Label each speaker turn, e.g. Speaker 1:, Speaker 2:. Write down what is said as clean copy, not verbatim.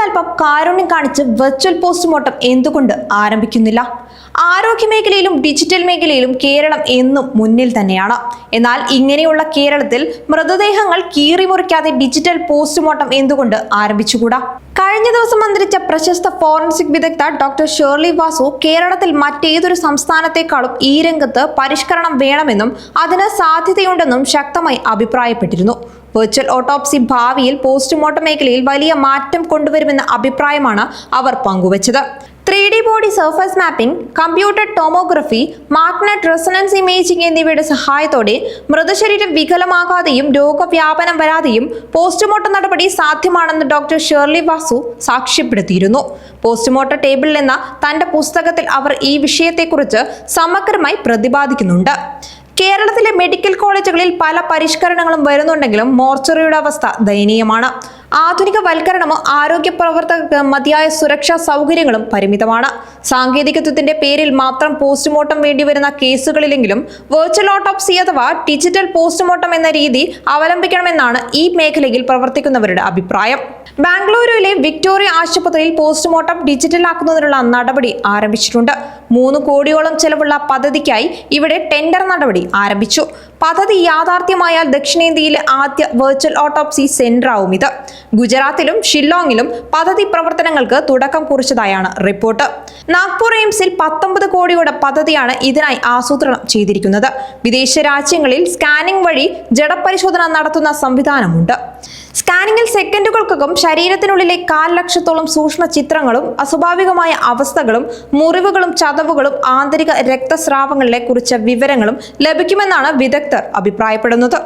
Speaker 1: അല്പം കാരുണ്യം കാണിച്ച് വെർച്വൽ പോസ്റ്റ്മോർട്ടം എന്തുകൊണ്ട് ആരംഭിക്കുന്നില്ല? ആരോഗ്യ മേഖലയിലും ഡിജിറ്റൽ മേഖലയിലും കേരളം എന്നും മുന്നിൽ തന്നെയാണ്. എന്നാൽ ഇങ്ങനെയുള്ള കേരളത്തിൽ മൃതദേഹങ്ങൾ കീറിമുറിക്കാതെ ഡിജിറ്റൽ പോസ്റ്റ്മോർട്ടം എന്തുകൊണ്ട് ആരംഭിച്ചുകൂടാ? കഴിഞ്ഞ ദിവസം അന്തരിച്ച പ്രശസ്ത ഫോറൻസിക് വിദഗ്ധ ഡോക്ടർ ഷേർലി വാസു കേരളത്തിൽ മറ്റേതൊരു സംസ്ഥാനത്തെക്കാളും ഈ രംഗത്ത് പരിഷ്കരണം വേണമെന്നും അതിന് സാധ്യതയുണ്ടെന്നും ശക്തമായി അഭിപ്രായപ്പെട്ടിരുന്നു. വെർച്വൽ ഓട്ടോപ്സി ഭാവിയിൽ പോസ്റ്റ്മോർട്ടം മേഖലയിൽ വലിയ മാറ്റം കൊണ്ടുവരുമെന്ന അഭിപ്രായമാണ് അവർ പങ്കുവച്ചത്. 3D body surface mapping, computer tomography, magnet resonance imaging എന്നിവയുടെ സഹായത്തോടെ മൃതശരീരം വികലമാകാതെയും രോഗവ്യാപനം വരാതെയും പോസ്റ്റ്മോർട്ടം നടപടി സാധ്യമാണെന്ന് ഡോക്ടർ ഷേർലി വാസു സാക്ഷ്യപ്പെടുത്തിയിരുന്നു. പോസ്റ്റ്മോർട്ടം ടേബിളിൽ എന്ന തന്റെ പുസ്തകത്തിൽ അവർ ഈ വിഷയത്തെക്കുറിച്ച് സമഗ്രമായി പ്രതിപാദിക്കുന്നുണ്ട്. കേരളത്തിലെ മെഡിക്കൽ കോളേജുകളിൽ പല പരിഷ്കരണങ്ങളും വരുന്നുണ്ടെങ്കിലും മോർച്ചറിയുടെ അവസ്ഥ ദയനീയമാണ്. ആധുനികവൽക്കരണമോ ആരോഗ്യ പ്രവർത്തകർക്ക് മതിയായ സുരക്ഷാ സൗകര്യങ്ങളും പരിമിതമാണ്. സാങ്കേതികത്വത്തിന്റെ പേരിൽ മാത്രം പോസ്റ്റ്മോർട്ടം വേണ്ടിവരുന്ന കേസുകളിലെങ്കിലും വെർച്വൽ ഓട്ടോപ്സി അഥവാ ഡിജിറ്റൽ പോസ്റ്റ്മോർട്ടം എന്ന രീതി അവലംബിക്കണമെന്നാണ് ഈ മേഖലയിൽ പ്രവർത്തിക്കുന്നവരുടെ അഭിപ്രായം. ബാംഗ്ലൂരുവിലെ വിക്ടോറിയ ആശുപത്രിയിൽ പോസ്റ്റ്മോർട്ടം ഡിജിറ്റൽ ആക്കുന്നതിനുള്ള നടപടി ആരംഭിച്ചിട്ടുണ്ട്. 3 കോടിയോളം ചെലവുള്ള പദ്ധതിക്കായി ഇവിടെ ടെൻഡർ നടപടി ആരംഭിച്ചു. പദ്ധതി യാഥാർത്ഥ്യമായാൽ ദക്ഷിണേന്ത്യയിലെ ആദ്യ വെർച്വൽ ഓട്ടോപ്സി സെന്ററാവും ഇത്. ഗുജറാത്തിലും ഷില്ലോങ്ങിലും പദ്ധതി പ്രവർത്തനങ്ങൾക്ക് തുടക്കം കുറിച്ചതായാണ് റിപ്പോർട്ട്. നാഗ്പൂർ എയിംസിൽ 19 കോടിയുടെ പദ്ധതിയാണ് ഇതിനായി ആസൂത്രണം ചെയ്തിരിക്കുന്നത്. വിദേശ രാജ്യങ്ങളിൽ സ്കാനിംഗ് വഴി ജഡപരിശോധന നടത്തുന്ന സംവിധാനമുണ്ട്. സ്കാനിങ്ങിൽ സെക്കൻഡുകൾക്കകം ശരീരത്തിനുള്ളിലെ 1/4 ലക്ഷത്തോളം സൂക്ഷ്മ ചിത്രങ്ങളും അസ്വാഭാവികമായ അവസ്ഥകളും മുറിവുകളും ചതവുകളും ആന്തരിക രക്തസ്രാവങ്ങളെ കുറിച്ച വിവരങ്ങളും ലഭിക്കുമെന്നാണ് വിദഗ്ധർ അഭിപ്രായപ്പെടുന്നത്.